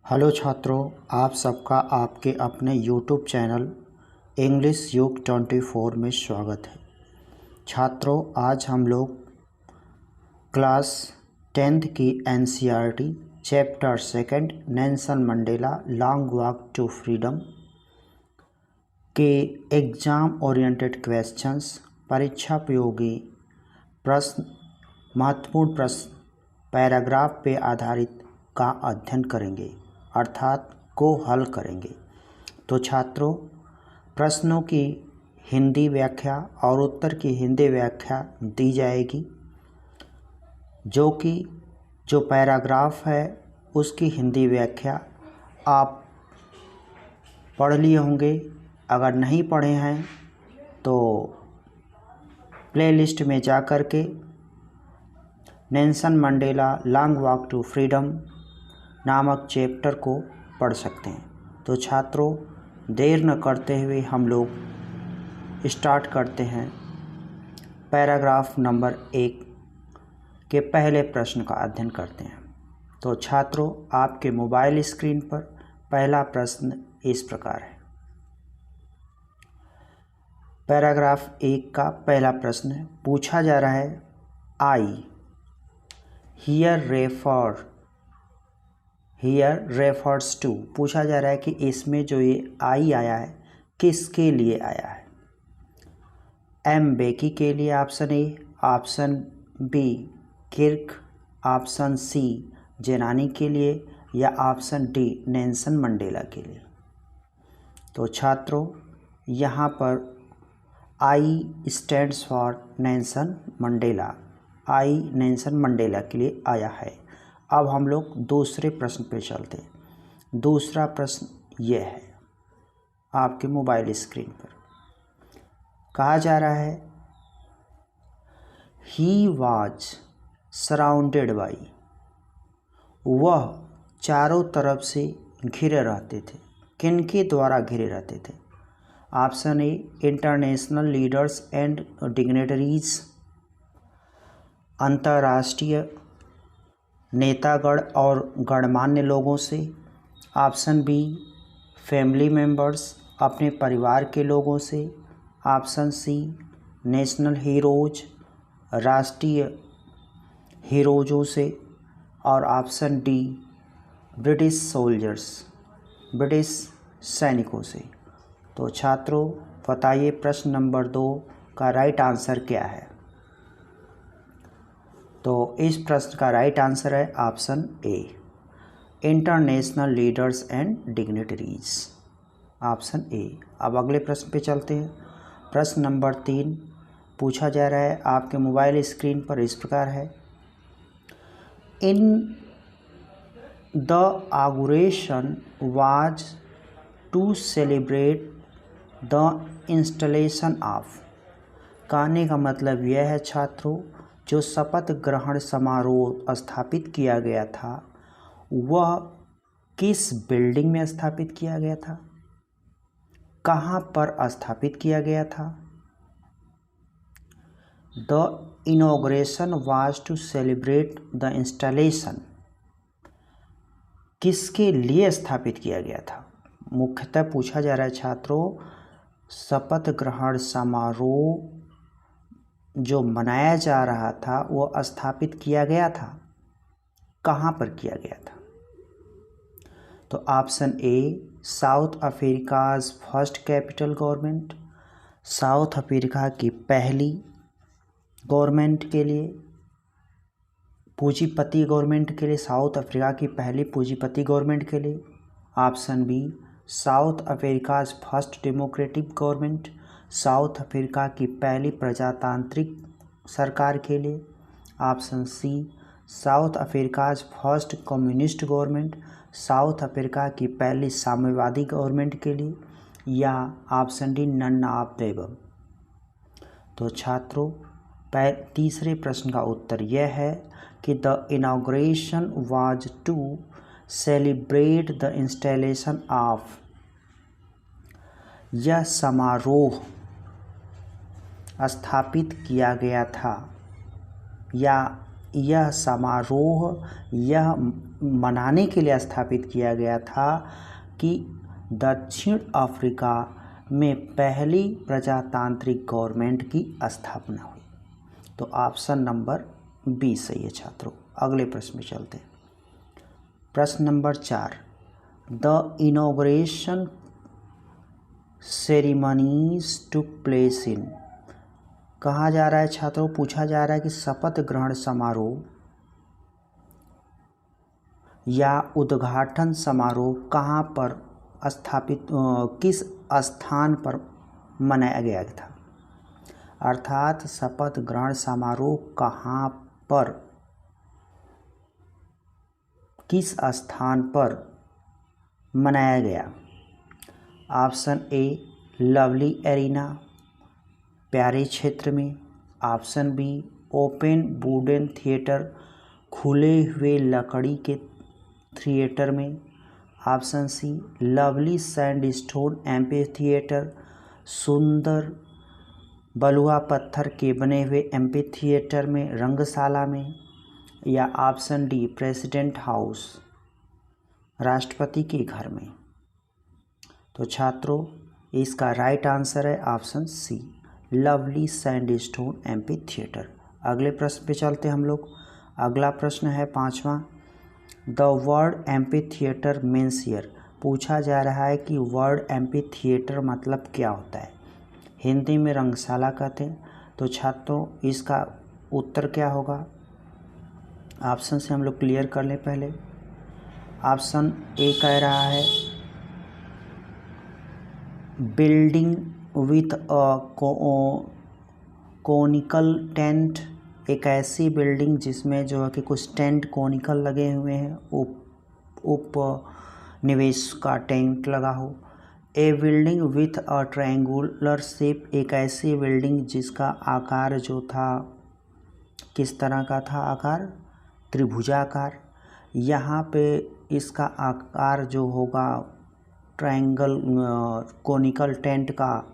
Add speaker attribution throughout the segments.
Speaker 1: Hello छात्रों, आप सबका आपके अपने यूट्यूब चैनल इंग्लिश युग 24 में स्वागत है। छात्रों, आज हम लोग क्लास 10th की NCERT chapter 2 Nelson Mandela long walk to freedom के एग्ज़ाम ओरिएंटेड क्वेश्चंस, परीक्षापयोगी प्रश्न, महत्वपूर्ण प्रश्न, पैराग्राफ पे आधारित का अध्ययन करेंगे, अर्थात को हल करेंगे। तो छात्रों, प्रश्नों की हिंदी व्याख्या और उत्तर की हिंदी व्याख्या दी जाएगी, जो पैराग्राफ है उसकी हिंदी व्याख्या आप पढ़ लिए होंगे। अगर नहीं पढ़े हैं तो प्लेलिस्ट में जा कर के Nelson Mandela long walk to freedom नामक चैप्टर को पढ़ सकते हैं। तो छात्रों, देर न करते हुए हम लोग स्टार्ट करते हैं पैराग्राफ नंबर 1 के पहले प्रश्न का अध्ययन करते हैं। तो छात्रों, आपके मोबाइल स्क्रीन पर पहला प्रश्न इस प्रकार है। पैराग्राफ 1 का पहला प्रश्न पूछा जा रहा है, आई हियर रेफर्स टू। पूछा जा रहा है कि इसमें जो ये आई आया है किसके लिए आया है। एम बेकी के लिए option A, option B Kirk, option C जेनानी के लिए, या ऑप्शन डी नेल्सन मंडेला के लिए। तो छात्रों, यहाँ पर आई stands for Nelson Mandela. I Nelson Mandela के लिए आया है। अब हम लोग दूसरे प्रश्न पे चलते हैं। दूसरा प्रश्न ये है आपके मोबाइल स्क्रीन पर। कहा जा रहा है, ही वाज सराउंडेड बाई। वह चारों तरफ से घिरे रहते थे। किनके द्वारा घिरे रहते थे? Option A, international leaders and dignitaries, अंतर्राष्ट्रीय नेतागण और गणमान्य लोगों से। ऑप्शन बी, फैमिली मेंबर्स, अपने परिवार के लोगों से। ऑप्शन सी, नेशनल हीरोज, राष्ट्रीय हीरोज़ों से। और option D, British soldiers, British सैनिकों से। तो छात्रों, बताइए प्रश्न नंबर 2 का राइट आंसर क्या है। तो इस प्रश्न का राइट आंसर है option A, international leaders and dignitaries, option A. अब अगले प्रश्न पे चलते हैं। प्रश्न नंबर 3 पूछा जा रहा है आपके मोबाइल स्क्रीन पर इस प्रकार है, in the inauguration was to celebrate the installation of. कहने का मतलब यह है छात्रों, जो शपथ ग्रहण समारोह स्थापित किया गया था वह किस बिल्डिंग में स्थापित किया गया था, कहाँ पर स्थापित किया गया था। The inauguration was to celebrate the installation, किसके लिए स्थापित किया गया था। मुख्यतः पूछा जा रहा है छात्रों, शपथ ग्रहण समारोह जो मनाया जा रहा था वो स्थापित किया गया था, कहाँ पर किया गया था। तो option A, south Africa's first capital government, South Africa की पहली गवर्नमेंट के लिए, पूंजीपति गवर्नमेंट के लिए, साउथ अफ्रीका की पहली पूंजीपति गवर्नमेंट के लिए। Option B, South Africa's first democratic government, South Africa की पहली प्रजातांत्रिक सरकार के लिए। Option C, South Africa's first communist government, South Africa की पहली साम्यवादी गवर्नमेंट के लिए। या option D, none of the above. तो छात्रों, तीसरे प्रश्न का उत्तर यह है कि the inauguration was to celebrate the installation of. यह समारोह स्थापित किया गया था, या यह समारोह, यह मनाने के लिए स्थापित किया गया था कि दक्षिण अफ्रीका में पहली प्रजातांत्रिक गवर्नमेंट की स्थापना हुई। तो ऑप्शन नंबर बी सही है छात्रों। अगले प्रश्न में चलते हैं। प्रश्न number 4, the inauguration ceremonies took place in. कहा जा रहा है छात्रों, पूछा जा रहा है कि शपथ ग्रहण समारोह या उद्घाटन समारोह कहाँ पर स्थापित किस स्थान पर मनाया गया था। अर्थात शपथ ग्रहण समारोह कहाँ पर, किस स्थान पर मनाया गया। ऑप्शन ए लवली एरिना, प्यारे क्षेत्र में। Option B open wooden theatre, खुले हुए लकड़ी के थिएटर में। Option C lovely sandstone amphitheatre, सुंदर बलुआ पत्थर के बने हुए एम्पी थिएटर में, रंगशाला में। या ऑप्शन डी प्रेसिडेंट हाउस, राष्ट्रपति के घर में। तो छात्रों इसका राइट आंसर है option C lovely sandstone amphitheatre. अगले प्रश्न पे चलते हम लोग। अगला प्रश्न है 5वां, the word amphitheatre means here. पूछा जा रहा है कि वर्ड एम्पी थिएटर मतलब क्या होता है। हिंदी में रंगशाला कहते हैं। तो छात्रों इसका उत्तर क्या होगा, ऑप्शन से हम लोग क्लियर कर लें पहले। ऑप्शन ए कह रहा है building with a conical tent, एक ऐसी बिल्डिंग जिसमें जो है कि कुछ टेंट कोनिकल लगे हुए हैं, उपनिवेश का टेंट लगा हो। A building with a triangular shape, एक ऐसी बिल्डिंग जिसका आकार जो था किस तरह का था, आकार त्रिभुजाकार। यहाँ पे इसका आकार जो होगा ट्रायंगल कोनिकल टेंट का।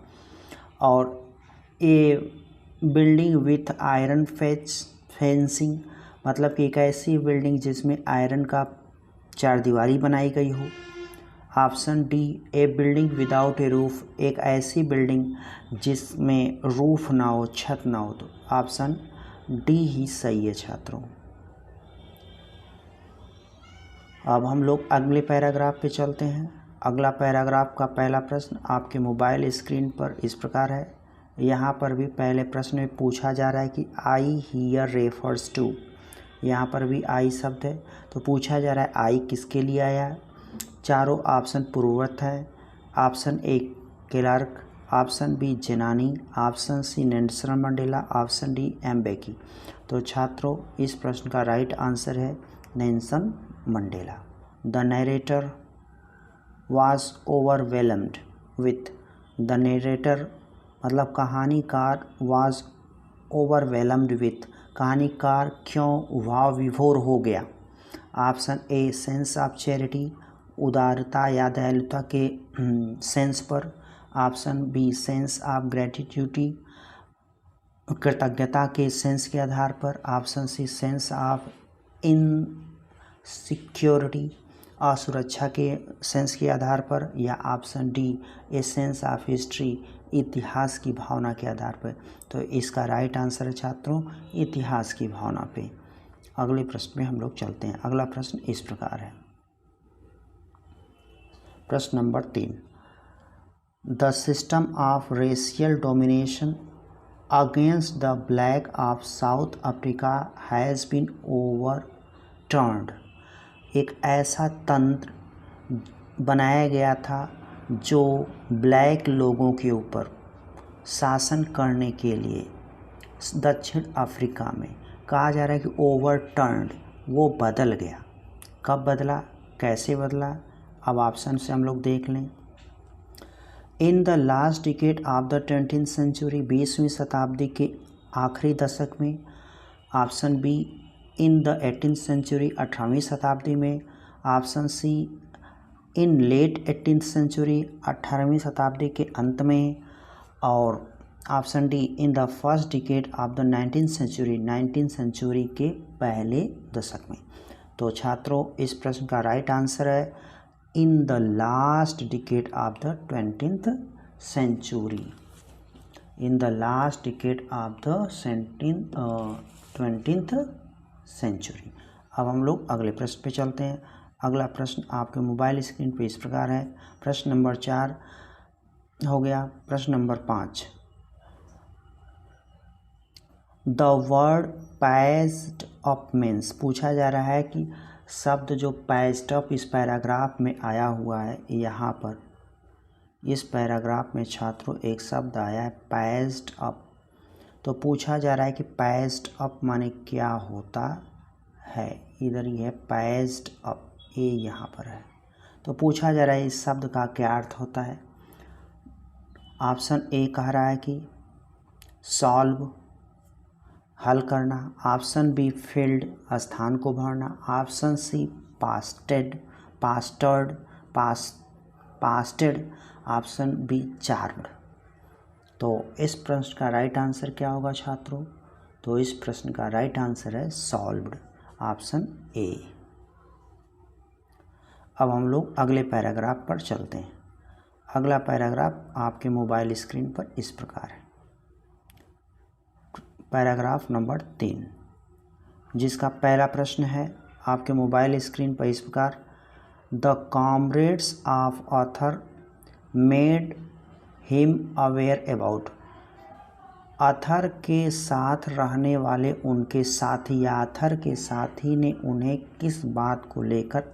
Speaker 1: और ए बिल्डिंग विथ आयरन फेंसिंग, मतलब कि एक ऐसी बिल्डिंग जिसमें आयरन का चारदीवारी बनाई गई हो। ऑप्शन डी ए बिल्डिंग विदाउट ए रूफ, एक ऐसी बिल्डिंग जिसमें रूफ ना हो, छत ना हो। तो ऑप्शन डी ही सही है छात्रों। अब हम लोग अगले पैराग्राफ पे चलते हैं। अगला पैराग्राफ का पहला प्रश्न आपके मोबाइल स्क्रीन पर इस प्रकार है। यहाँ पर भी पहले प्रश्न में पूछा जा रहा है कि आई हियर रेफर्स टू, यहाँ पर भी आई शब्द है। तो पूछा जा रहा है आई किसके लिए आया है। चारों ऑप्शन पूर्ववत है। Option A Clarke, option B जेनानी, option C Nelson Mandela, option D Mbeki. तो छात्रों इस प्रश्न का राइट आंसर है Nelson Mandela. The narrator was overwhelmed with, the narrator मतलब कहानीकार वाज ओवरवेलम्ड विथ, कहानीकार क्यों भाव विभोर हो गया। Option A sense of charity, उदारता या दयालुता के सेंस पर। Option B sense of gratitude, कृतज्ञता के सेंस के आधार पर। Option C sense of insecurity, असुरक्षा के सेंस के आधार पर। या option D a sense of history, इतिहास की भावना के आधार पर। तो इसका राइट आंसर है छात्रों इतिहास की भावना पे। अगले प्रश्न में हम लोग चलते हैं। अगला प्रश्न इस प्रकार है। प्रश्न number 3, the system of racial domination against the black of South Africa has been overturned. एक ऐसा तंत्र बनाया गया था जो ब्लैक लोगों के ऊपर शासन करने के लिए दक्षिण अफ्रीका में, कहा जा रहा है कि ओवरटर्न्ड, वो बदल गया। कब बदला, कैसे बदला, अब ऑप्शन से हम लोग देख लें। In the last decade of the 20th century, 20वीं शताब्दी के आखिरी दशक में। Option B in the 18th century, 18वीं शताब्दी में। Option C in late 18th century, 18वीं शताब्दी के अंत में। और option D in the first decade of the 19th century, 19th century के पहले दशक में। तो तो छात्रों इस प्रश्न का राइट आंसर है in the last decade of the 20th century. In the last decade of the 20th century. अब हम लोग अगले प्रश्न पे चलते हैं। अगला प्रश्न आपके मोबाइल स्क्रीन पे इस प्रकार है। प्रश्न नंबर 4 हो गया। प्रश्न number 5, the word patched up means, पूछा जा रहा है कि शब्द जो पैच्ड अप इस पैराग्राफ में आया हुआ है, यहाँ पर इस पैराग्राफ में छात्रों एक शब्द आया है पैच्ड अप। तो पूछा जा रहा है कि पैच्ड अप माने क्या होता है। इधर ही है पैच्ड अप, ये यहाँ पर है। तो पूछा जा रहा है इस शब्द का क्या अर्थ होता है। ऑप्शन ए कह रहा है कि सॉल्व, हल करना। ऑप्शन बी फील्ड, स्थान को भरना। Option C pasted, pasted. Option B charmed. तो इस प्रश्न का राइट आंसर क्या होगा छात्रों। तो इस प्रश्न का राइट आंसर है सॉल्व्ड, ऑप्शन ए। अब हम लोग अगले पैराग्राफ पर चलते हैं। अगला पैराग्राफ आपके मोबाइल स्क्रीन पर इस प्रकार है। पैराग्राफ नंबर 3, जिसका पहला प्रश्न है आपके मोबाइल स्क्रीन पर इस प्रकार, the comrades of author made him aware about. Author के साथ रहने वाले उनके साथी या ऑथर के साथी ने उन्हें किस बात को लेकर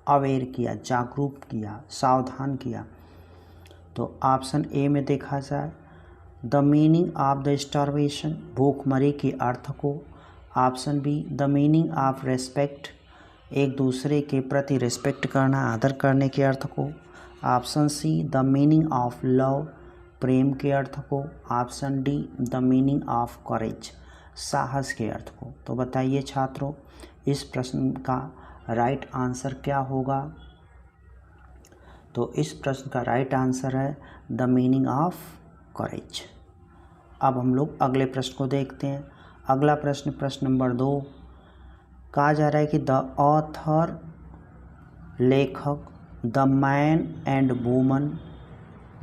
Speaker 1: अवेयर किया, जागरूक किया, सावधान किया। तो ऑप्शन ए में देखा जाए the meaning of the starvation, भूखमरी के अर्थ को। Option B the meaning of respect, एक दूसरे के प्रति रेस्पेक्ट करना, आदर करने के अर्थ को। Option C the meaning of love, प्रेम के अर्थ को। Option D the meaning of courage, साहस के अर्थ को। तो बताइए छात्रों इस प्रश्न का राइट आंसर क्या होगा। तो इस प्रश्न का राइट आंसर है द मीनिंग ऑफ करेज। अब हम लोग अगले प्रश्न को देखते हैं। अगला प्रश्न, प्रश्न नंबर 2, कहा जा रहा है कि द ऑथर, लेखक, द मैन एंड वूमन,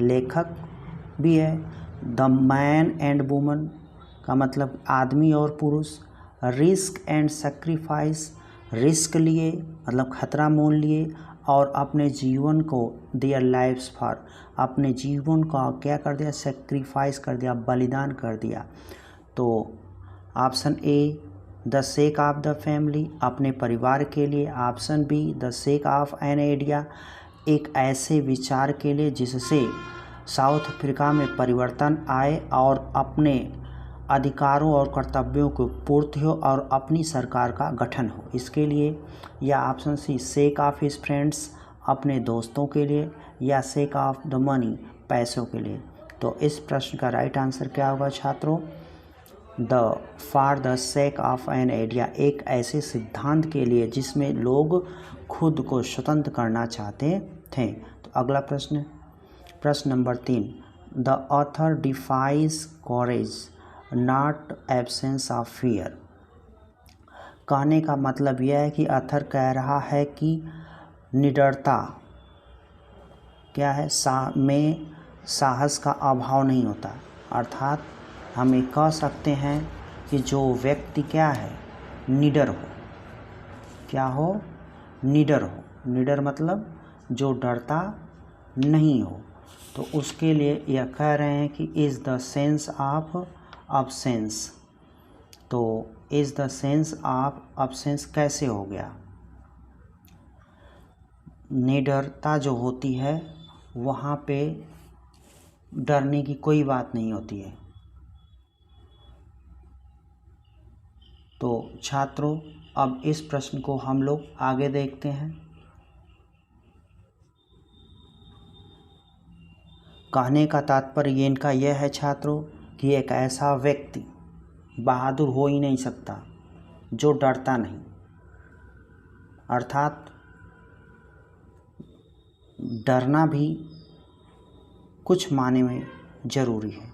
Speaker 1: लेखक भी है। द मैन एंड वूमन का मतलब आदमी और पुरुष। रिस्क एंड सेक्रीफाइस, रिस्क लिए मतलब खतरा मोल लिए, और अपने जीवन को देयर लाइफ्स फॉर, अपने जीवन का क्या कर दिया, सेक्रीफाइस कर दिया, बलिदान कर दिया। तो option A the sake of the family, अपने परिवार के लिए। Option B the sake of an idea, एक ऐसे विचार के लिए जिससे साउथ अफ्रीका में परिवर्तन आए और अपने अधिकारों और कर्तव्यों को पूर्ति हो और अपनी सरकार का गठन हो, इसके लिए। या option C sake of his friends, अपने दोस्तों के लिए। या सेक ऑफ द मनी, पैसों के लिए। तो इस प्रश्न का राइट आंसर क्या होगा छात्रों। For the sake of an idea, एक ऐसे सिद्धांत के लिए जिसमें लोग खुद को स्वतंत्र करना चाहते थे। तो अगला प्रश्न, प्रश्न number 3, the author defies courage not absence of fear. कहने का मतलब यह है कि ऑथर कह रहा है कि निडरता क्या है, में साहस का अभाव नहीं होता। अर्थात हम ये कह सकते हैं कि जो व्यक्ति क्या है, निडर हो। क्या हो, निडर हो। निडर मतलब जो डरता नहीं हो। तो उसके लिए यह कह रहे हैं कि is the sense of absence. तो is the sense of absence कैसे हो गया। निडरता जो होती है वहाँ पे डरने की कोई बात नहीं होती है। तो छात्रों अब इस प्रश्न को हम लोग आगे देखते हैं। कहने का तात्पर्य इनका यह है छात्रों कि एक ऐसा व्यक्ति बहादुर हो ही नहीं सकता जो डरता नहीं। अर्थात डरना भी कुछ माने में ज़रूरी है,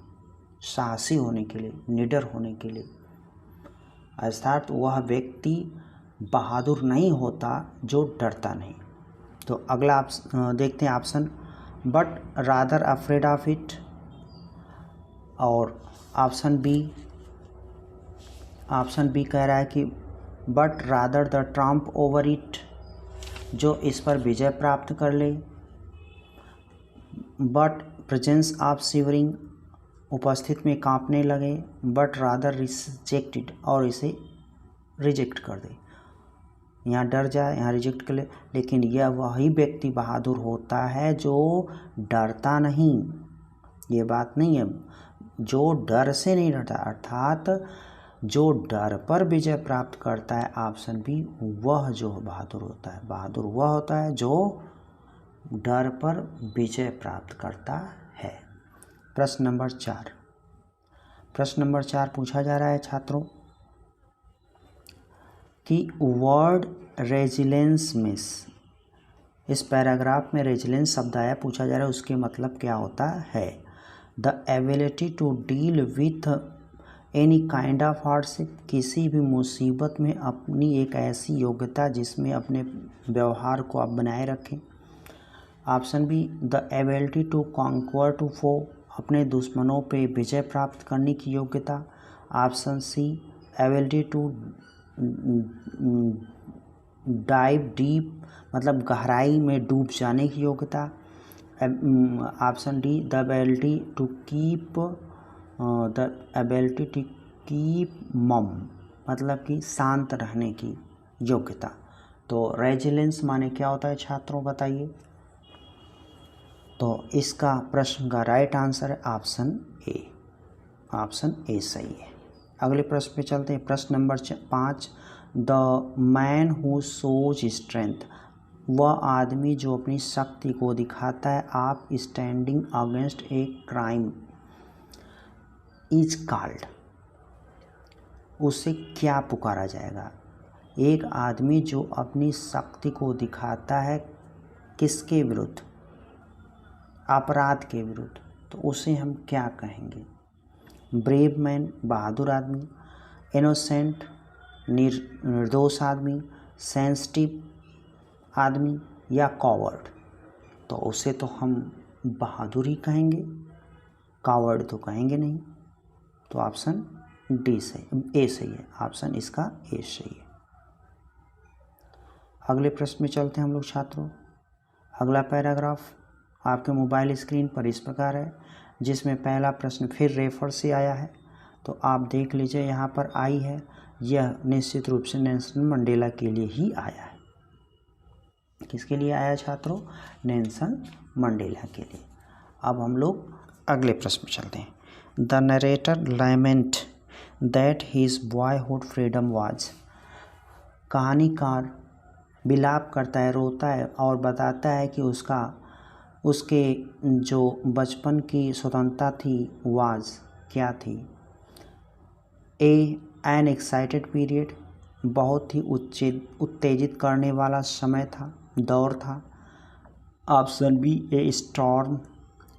Speaker 1: साहसी होने के लिए, निडर होने के लिए। अर्थात वह व्यक्ति बहादुर नहीं होता जो डरता नहीं। तो अगला देखते हैं option, but rather afraid of it. और ऑप्शन बी कह रहा है कि but rather the Trump over it, जो इस पर विजय प्राप्त कर ले। बट प्रेजेंस ऑफ शिवरिंग, उपस्थित में कांपने लगे। बट रादर रिजेक्टेड, और इसे रिजेक्ट कर दे, यहाँ डर जाए, यहाँ रिजेक्ट कर ले। लेकिन यह वही व्यक्ति बहादुर होता है जो डरता नहीं। ये बात नहीं है, जो डर से नहीं डरता, अर्थात जो डर पर विजय प्राप्त करता है, ऑप्शन बी, वह जो बहादुर होता है। बहादुर वह होता है जो डर पर विजय प्राप्त करता है। प्रश्न नंबर 4 पूछा जा रहा है छात्रों कि वर्ड रेजिलेंस में, इस पैराग्राफ में रेजिलेंस शब्द आया, पूछा जा रहा है उसके मतलब क्या होता है। The ability to deal with any kind of hardship, किसी भी मुसीबत में अपनी एक ऐसी योग्यता जिसमें अपने व्यवहार को आप बनाए रखें। Option B, the ability to conquer to foe, अपने दुश्मनों पे विजय प्राप्त करने की योग्यता। Option C, ability to dive deep, मतलब गहराई में डूब जाने की योग्यता। Option D, the ability to keep mum, मतलब कि शांत रहने की योग्यता। तो रेजिलेंस माने क्या होता है छात्रों, बताइए। तो इसका प्रश्न का राइट आंसर है ऑप्शन ए सही है। अगले प्रश्न पे चलते हैं। प्रश्न number 5, the man who shows strength, वह आदमी जो अपनी शक्ति को दिखाता है, आप standing against a crime is called, उसे क्या पुकारा जाएगा। एक आदमी जो अपनी शक्ति को दिखाता है किसके विरुद्ध, अपराध के विरुद्ध, तो उसे हम क्या कहेंगे। ब्रेव मैन, बहादुर आदमी। इनोसेंट, निर्दोष आदमी। सेंसिटिव आदमी, या कॉवर्ड। तो उसे तो हम बहादुर ही कहेंगे, कॉवर्ड तो कहेंगे नहीं। तो ऑप्शन डी सही, ए सही है। ऑप्शन इसका ए सही है। अगले प्रश्न में चलते हैं हम लोग छात्रों। अगला पैराग्राफ आपके मोबाइल स्क्रीन पर इस प्रकार है, जिसमें पहला प्रश्न फिर रेफर से आया है। तो आप देख लीजिए, यहाँ पर आई है, यह निश्चित रूप से नेल्सन मंडेला के लिए ही आया है। किसके लिए आया छात्रों, नेल्सन मंडेला के लिए। अब हम लोग अगले प्रश्न में चलते हैं। The narrator lament that his boyhood freedom was, कहानीकार विलाप करता है, रोता है और बताता है कि उसके जो बचपन की स्वतंत्रता थी, वाज क्या थी। एन एक्साइटेड पीरियड, बहुत ही उत्तेजित करने वाला समय था, दौर था। ऑप्शन बी, ए स्टॉर्म,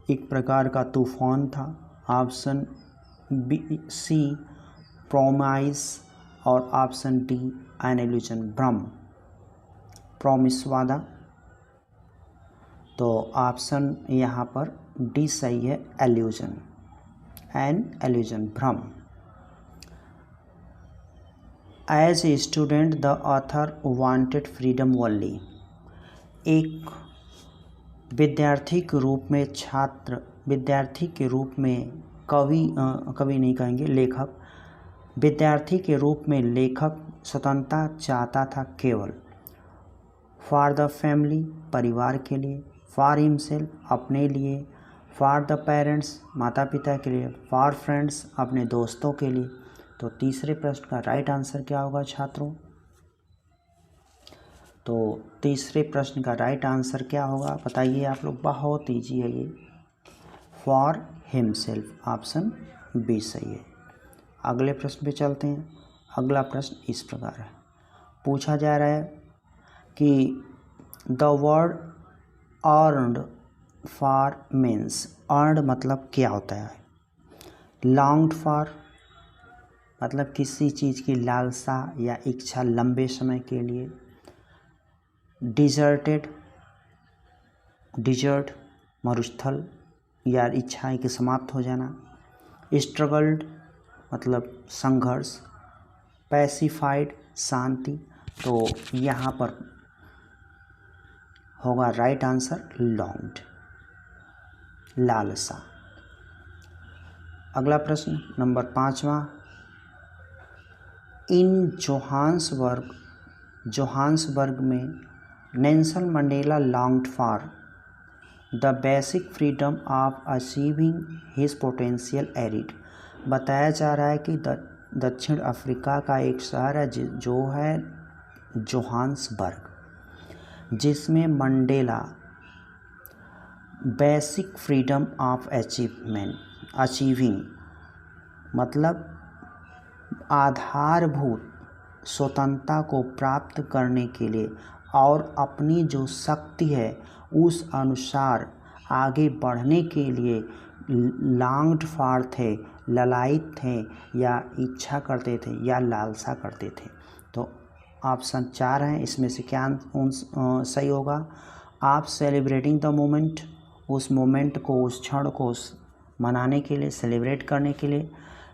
Speaker 1: एक प्रकार का तूफान था। ऑप्शन बी सी, प्रोमाइस, और ऑप्शन डी, एन इल्यूजन, भ्रम, प्रॉमिस, वादा। तो ऑप्शन यहाँ पर डी सही है, एल्यूजन, एन एल्यूजन, भ्रम। As a student the author wanted freedom only, एक विद्यार्थी के रूप में कवि नहीं कहेंगे, लेखक, विद्यार्थी के रूप में लेखक स्वतंत्रता चाहता था केवल। फॉर द फैमिली, परिवार के लिए। फॉर हिमसेल्फ, अपने लिए। फॉर द पेरेंट्स, माता पिता के लिए। फॉर फ्रेंड्स, अपने दोस्तों के लिए। तो तीसरे प्रश्न का राइट आंसर क्या होगा छात्रों। तो तीसरे प्रश्न का राइट आंसर क्या होगा बताइए आप लोग, बहुत ईजी है ये, फॉर हिमसेल्फ, ऑप्शन बी सही है। अगले प्रश्न पे चलते हैं। अगला प्रश्न इस प्रकार है, पूछा जा रहा है कि the word earned for means, earned मतलब क्या होता है। लॉन्ग्ड फॉर मतलब किसी चीज़ की लालसा या इच्छा लंबे समय के लिए। डिजर्ट मरुस्थल या इच्छाएं के समाप्त हो जाना। स्ट्रगल्ड मतलब संघर्ष। पैसिफाइड शांति। तो यहाँ पर होगा राइट आंसर लॉन्ग्ड, लालसा। अगला प्रश्न नंबर 5वां। इन जोहान्सबर्ग में Nelson Mandela longed for the basic freedom of achieving his potential arid. बताया जा रहा है कि दक्षिण अफ्रीका का एक शहर है जो है जोहान्सबर्ग, जिसमें Mandela basic freedom of achieving मतलब आधारभूत स्वतंत्रता को प्राप्त करने के लिए और अपनी जो शक्ति है उस अनुसार आगे बढ़ने के लिए लॉन्ग्ड फॉर थे, ललायित थे या इच्छा करते थे या लालसा करते थे। तो ऑप्शन 4 हैं, इसमें से क्या सही होगा। आप सेलिब्रेटिंग द मोमेंट, उस मोमेंट को, उस क्षण को मनाने के लिए, सेलिब्रेट करने के लिए,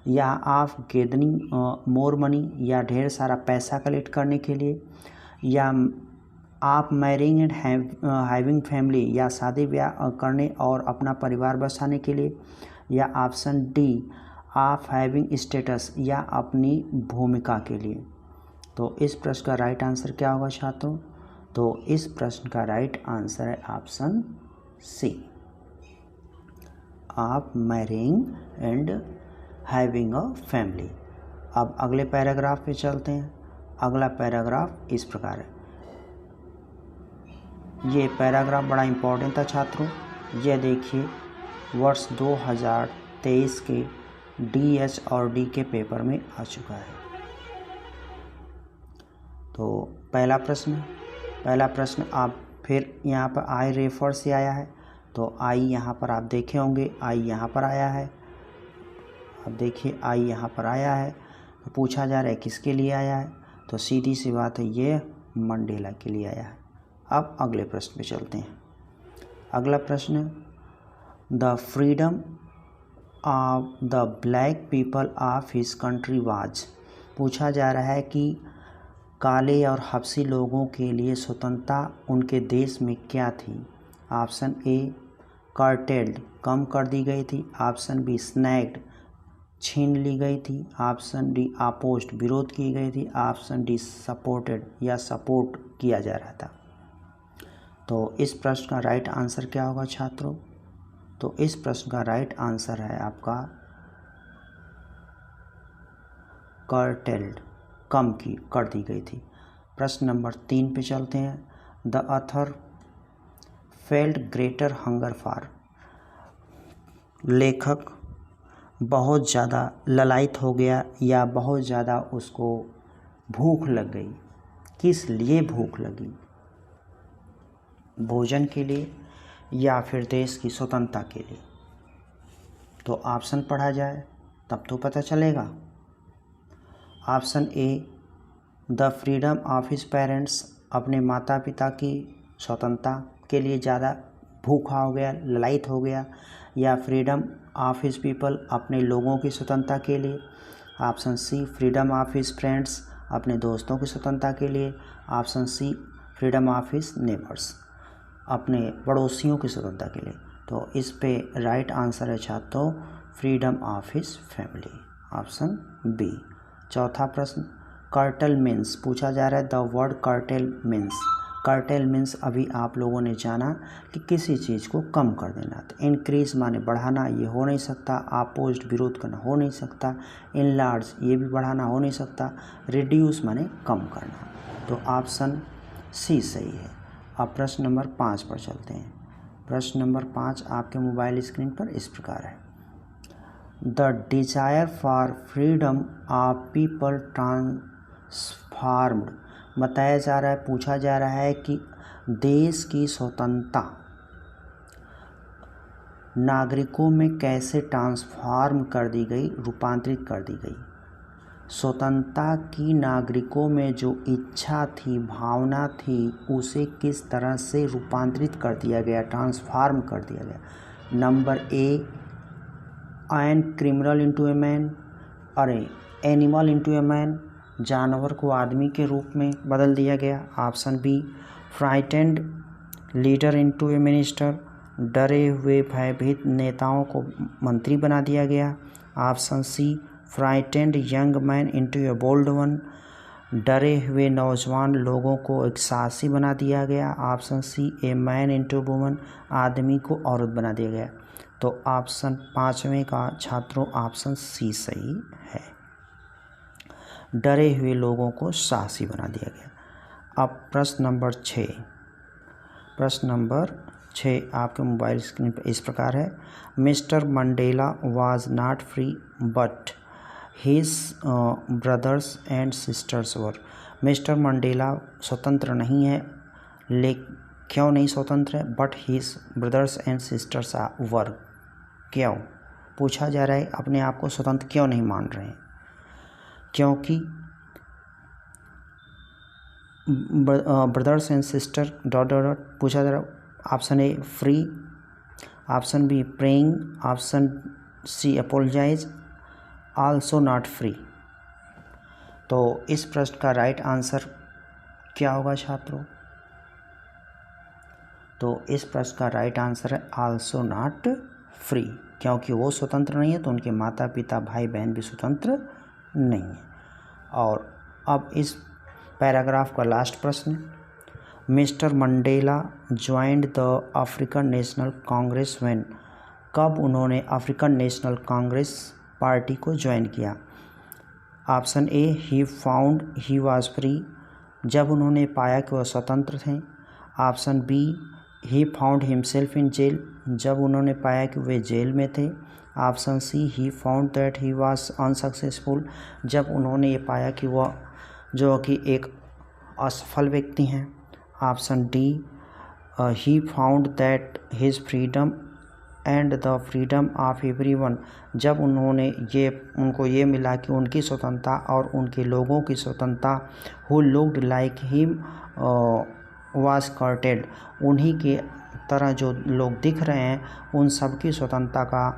Speaker 1: या आप गैदरिंग मोर मनी या ढेर सारा पैसा कलेक्ट करने के लिए, या आप मैरिंग एंड हैविंग फैमिली या शादी ब्याह करने और अपना परिवार बसाने के लिए, या ऑप्शन डी आप हैविंग स्टेटस या अपनी भूमिका के लिए। तो इस प्रश्न का राइट आंसर क्या होगा छात्रों? तो इस प्रश्न का राइट आंसर है ऑप्शन सी, आप marrying and having a family. अब अगले पैराग्राफ पे चलते हैं। अगला पैराग्राफ इस प्रकार है। ये पैराग्राफ बड़ा इम्पोर्टेंट था छात्रों। ये देखिए वर्ष 2023 के डीएच और डी के पेपर में आ चुका है। तो पहला प्रश्न आप फिर यहाँ पर आई रेफर से आया है। तो आई यहाँ पर आप देखे होंगे, आई यहाँ पर आया है। अब देखिए आई यहाँ पर आया है। तो पूछा जा रहा है किसके लिए आया है? तो सीधी सी बात है, ये मंडेला के लिए आया है। अब अगले प्रश्न पे चलते हैं। अगला प्रश्न, the freedom of the black people of his country was. पूछा जा रहा है कि काले और हबशी लोगों के लिए स्वतंत्रता उनके देश में क्या थी? ऑप्शन ए कर्टेल्ड, कम कर दी गई थी। ऑप्शन बी स्नैग्ड, छीन ली गई थी। ऑप्शन डी अपोज्ड, विरोध की गई थी। ऑप्शन डी सपोर्टेड या सपोर्ट किया जा रहा था। तो इस प्रश्न का राइट आंसर क्या होगा छात्रों? तो इस प्रश्न का राइट आंसर है आपका कर्टेल्ड, कम की कर दी गई थी। प्रश्न नंबर 3 पे चलते हैं। The author felt greater hunger for. लेखक बहुत ज़्यादा ललायित हो गया या बहुत ज़्यादा उसको भूख लग गई। किस लिए भूख लगी? भोजन के लिए या फिर देश की स्वतंत्रता के लिए? तो ऑप्शन पढ़ा जाए तब तो पता चलेगा। Option A the freedom of his parents, अपने माता पिता की स्वतंत्रता के लिए ज़्यादा भूखा हो गया, ललायित हो गया। या फ्रीडम ऑफ हिज पीपल, अपने लोगों की स्वतंत्रता के लिए। Option C freedom of his friends, अपने दोस्तों की स्वतंत्रता के लिए। Option C freedom of his neighbours, अपने पड़ोसियों की स्वतंत्रता के लिए। तो इस पे राइट आंसर है छात्रों freedom of his family, option B. चौथा प्रश्न, कर्टेल मीन्स। पूछा जा रहा है the word curtail means. Curtail means अभी आप लोगों ने जाना कि किसी चीज़ को कम कर देना। तो इंक्रीज माने बढ़ाना, ये हो नहीं सकता। अपोज्ड, विरोध करना, हो नहीं सकता। इनलार्ज, ये भी बढ़ाना हो नहीं सकता। रिड्यूस माने कम करना। तो ऑप्शन सी सही है। अब प्रश्न नंबर 5 पर चलते हैं। प्रश्न नंबर 5 आपके मोबाइल स्क्रीन पर इस प्रकार है। The desire for freedom of people transformed. बताया जा रहा है, पूछा जा रहा है कि देश की स्वतंत्रता नागरिकों में कैसे ट्रांसफॉर्म कर दी गई, रूपांतरित कर दी गई। स्वतंत्रता की नागरिकों में जो इच्छा थी, भावना थी, उसे किस तरह से रूपांतरित कर दिया गया, ट्रांसफार्म कर दिया गया। Number A, an criminal into a man, अरे एनिमल इंटू ए मैन, जानवर को आदमी के रूप में बदल दिया गया। Option B, frightened leader into a minister, डरे हुए भयभीत नेताओं को मंत्री बना दिया गया। Option C, frightened young man into a bold one, डरे हुए नौजवान लोगों को एक साहसी बना दिया गया। Option C, a man into woman, आदमी को औरत बना दिया गया। तो ऑप्शन 5वें का छात्रों ऑप्शन सी सही है, डरे हुए लोगों को साहसी बना दिया गया। अब प्रश्न नंबर 6 आपके मोबाइल स्क्रीन पर इस प्रकार है। Mister Mandela was not free but his brothers and sisters were. Mister Mandela स्वतंत्र नहीं है, क्यों नहीं स्वतंत्र है, but his brothers and sisters were, क्यों पूछा जा रहा है, अपने आप को स्वतंत्र क्यों नहीं मान रहे हैं। क्योंकि ब्रदर्स एंड सिस्टर डॉट पूछा जा रहा है। Option A free, option B praying, option C apologise, also not free. तो इस प्रश्न का राइट आंसर क्या होगा छात्रों? तो इस प्रश्न का राइट आंसर है आल्सो नॉट फ्री, क्योंकि वो स्वतंत्र नहीं है तो उनके माता पिता भाई बहन भी स्वतंत्र नहीं है। और अब इस पैराग्राफ का लास्ट प्रश्न, mister Mandela joined the African National Congress when, कब उन्होंने अफ्रीकन नेशनल कांग्रेस पार्टी को ज्वाइन किया। Option A, he found he was free, जब उन्होंने पाया कि वह स्वतंत्र थे। Option B, he found himself in jail, जब उन्होंने पाया कि वे जेल में थे। Option C, he found that he was unsuccessful, जब उन्होंने ये पाया कि वह जो कि एक असफल व्यक्ति हैं। Option D, he found that his freedom and the freedom of everyone, जब उनको ये मिला कि उनकी स्वतंत्रता और उनके लोगों की स्वतंत्रता who looked like him was curtailed, उन्हीं के तरह जो लोग दिख रहे हैं उन सब की स्वतंत्रता का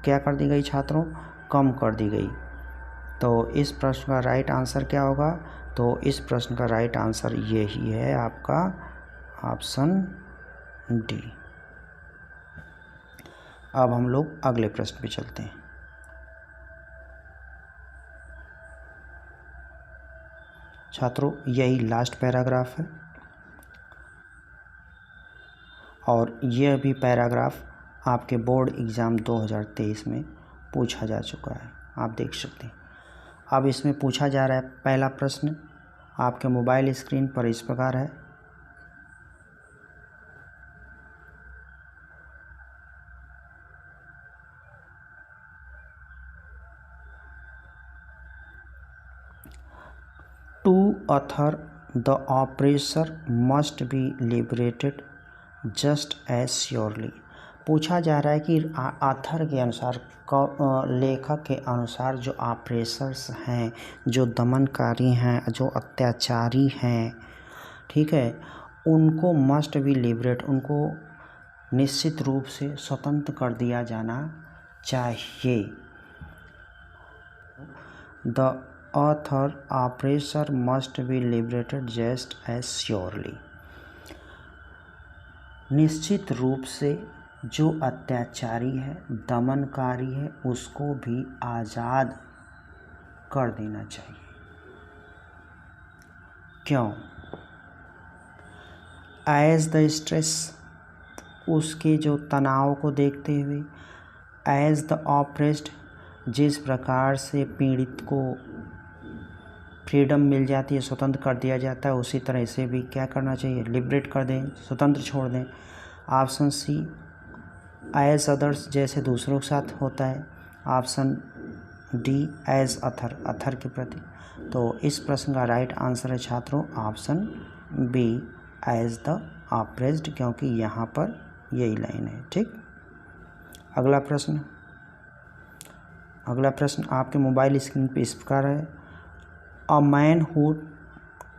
Speaker 1: क्या कर दी गई छात्रों? कम कर दी गई। तो इस प्रश्न का राइट आंसर क्या होगा? तो इस प्रश्न का राइट आंसर यही है आपका ऑप्शन डी। अब हम लोग अगले प्रश्न पे चलते हैं। छात्रों यही लास्ट पैराग्राफ है और यह भी पैराग्राफ आपके बोर्ड एग्ज़ाम 2023 में पूछा जा चुका है, आप देख सकते हैं। अब इसमें पूछा जा रहा है पहला प्रश्न आपके मोबाइल स्क्रीन पर इस प्रकार है। To author the oppressor must be liberated just as surely. पूछा जा रहा है कि ऑथर के अनुसार, लेखक के अनुसार जो ऑपरेसर्स हैं, जो दमनकारी हैं, जो अत्याचारी हैं, ठीक है, उनको मस्ट बी लिबरेट, उनको निश्चित रूप से स्वतंत्र कर दिया जाना चाहिए। The author oppressor must be liberated just as surely. निश्चित रूप से जो अत्याचारी है, दमनकारी है, उसको भी आज़ाद कर देना चाहिए। क्यों? एज द स्ट्रेस, उसके जो तनाव को देखते हुए, एज द ऑप्रेस्ड, जिस प्रकार से पीड़ित को फ्रीडम मिल जाती है, स्वतंत्र कर दिया जाता है, उसी तरह इसे भी क्या करना चाहिए? लिबरेट कर दें, स्वतंत्र छोड़ दें। ऑप्शन सी, एज अदर्स, जैसे दूसरों के साथ होता है। Option D, as author, author के प्रति। तो इस प्रश्न का राइट आंसर है छात्रों option B, as the oppressed, क्योंकि यहाँ पर यही लाइन है। ठीक, अगला प्रश्न, अगला प्रश्न आपके मोबाइल स्क्रीन पे इस प्रकार है, a man who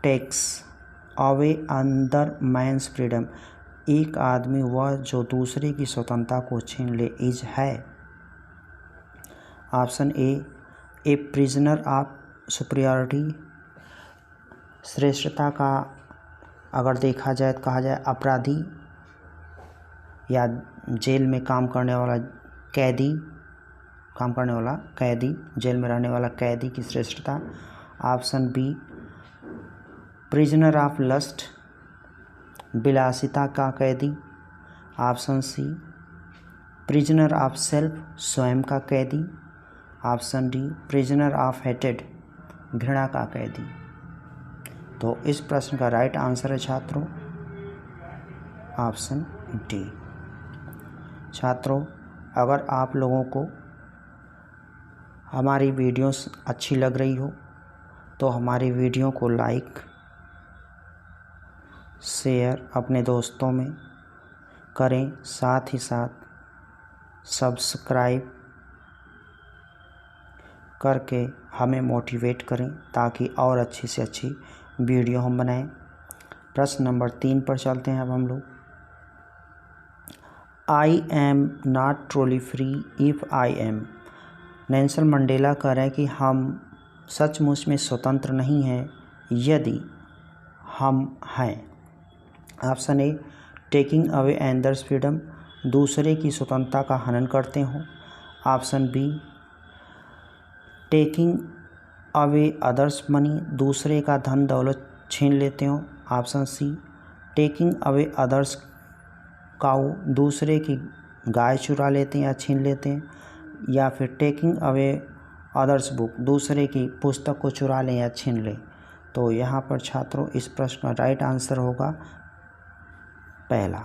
Speaker 1: takes away another man's freedom, एक आदमी वह जो दूसरे की स्वतंत्रता को छीन ले इज है। Option A prisoner of superiority, श्रेष्ठता का अगर देखा जाए तो कहा जाए अपराधी या जेल में काम करने वाला कैदी, जेल में रहने वाला कैदी की श्रेष्ठता। Option B prisoner of lust, विलासिता का कैदी। Option C prisoner of self, स्वयं का कैदी। ऑप्शन डी प्रिजनर ऑफ हेटेड, घृणा का कैदी। तो इस प्रश्न का राइट आंसर है छात्रों ऑप्शन डी। छात्रों, अगर आप लोगों को हमारी वीडियोस अच्छी लग रही हो तो हमारी वीडियो को लाइक शेयर अपने दोस्तों में करें, साथ ही साथ सब्सक्राइब करके हमें मोटिवेट करें ताकि और अच्छी से अच्छी वीडियो हम बनाएं। प्रश्न नंबर 3 पर चलते हैं अब हम लोग। I am not truly free if I am, Nelson Mandela कह रहे हैं कि हम सचमुच में स्वतंत्र नहीं हैं यदि हम हैं। Option A taking away another's freedom, दूसरे की स्वतंत्रता का हनन करते हो। Option B taking away others money, दूसरे का धन दौलत छीन लेते हो। Option C taking away others cow, दूसरे की गाय चुरा लेते हैं या छीन लेते हैं। या फिर टेकिंग अवे अदर्स बुक, दूसरे की पुस्तक को चुरा लें या छीन लें। तो यहाँ पर छात्रों इस प्रश्न का राइट आंसर होगा पहला।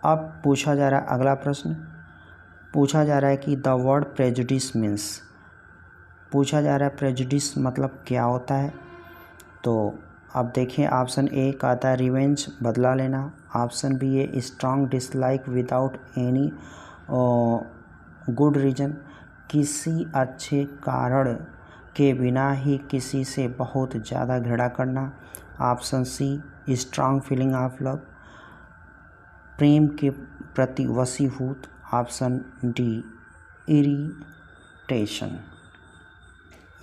Speaker 1: अब पूछा जा रहा है अगला प्रश्न, पूछा जा रहा है कि द वर्ड प्रेजुडिस मीन्स, पूछा जा रहा है प्रेजुडिस मतलब क्या होता है। तो अब देखिए ऑप्शन ए कहता है रिवेंज, बदला लेना। Option B a strong dislike without any good reason, किसी अच्छे कारण के बिना ही किसी से बहुत ज़्यादा घृणा करना। Option C strong feeling of love, प्रेम के प्रति वशीभूत। ऑप्शन डी इरिटेशन,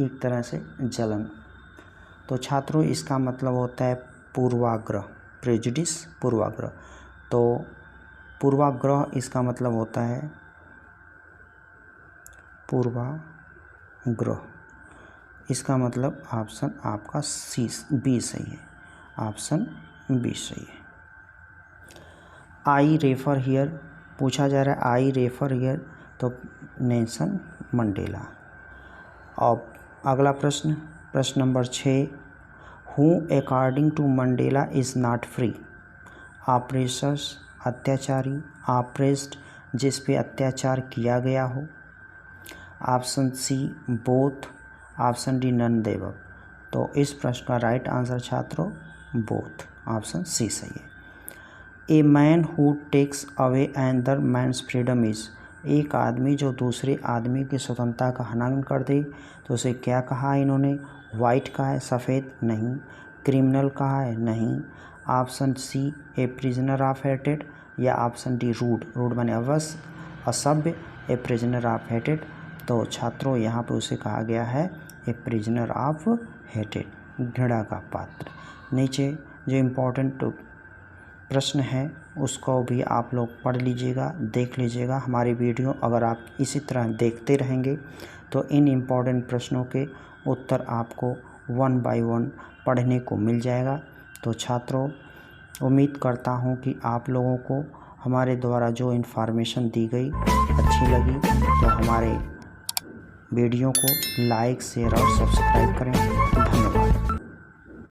Speaker 1: एक तरह से जलन। तो छात्रों इसका मतलब होता है पूर्वाग्रह, प्रेजुडिस पूर्वाग्रह। तो पूर्वाग्रह इसका मतलब होता है पूर्वाग्रह, इसका मतलब ऑप्शन आपका बी सही है, ऑप्शन बी सही है। आई रेफर हियर, पूछा जा रहा है आई रेफर हियर, तो नेल्सन मंडेला। और अगला प्रश्न, प्रश्न number 6, who according to Mandela is not free, oppressors अत्याचारी, ऑपरेस्ड जिस पे अत्याचार किया गया हो। Option C both, option D none देवक। तो इस प्रश्न का राइट आंसर छात्रों बोथ, ऑप्शन सी सही है। A man who takes away another man's freedom is, एक आदमी जो दूसरे आदमी की स्वतंत्रता का हनन कर दे तो उसे क्या कहा इन्होंने, वाइट कहा है, सफ़ेद नहीं, क्रिमिनल कहा है नहीं। Option C a prisoner of हेटेड, या ऑप्शन डी रूड, रूड माने अवश्य असभ्य, ए प्रिजनर ऑफ हेटेड। तो छात्रों यहाँ पे उसे कहा गया है ए प्रिजनर ऑफ हेटेड, घृणा का पात्र। नीचे जो इम्पोर्टेंट प्रश्न है उसको भी आप लोग पढ़ लीजिएगा, देख लीजिएगा। हमारी वीडियो अगर आप इसी तरह देखते रहेंगे तो इन इम्पोर्टेंट प्रश्नों के उत्तर आपको 1 बाय 1 पढ़ने को मिल जाएगा। तो छात्रों उम्मीद करता हूँ कि आप लोगों को हमारे द्वारा जो इन्फॉर्मेशन दी गई अच्छी लगी, तो हमारे वीडियो को लाइक शेयर और सब्सक्राइब करें।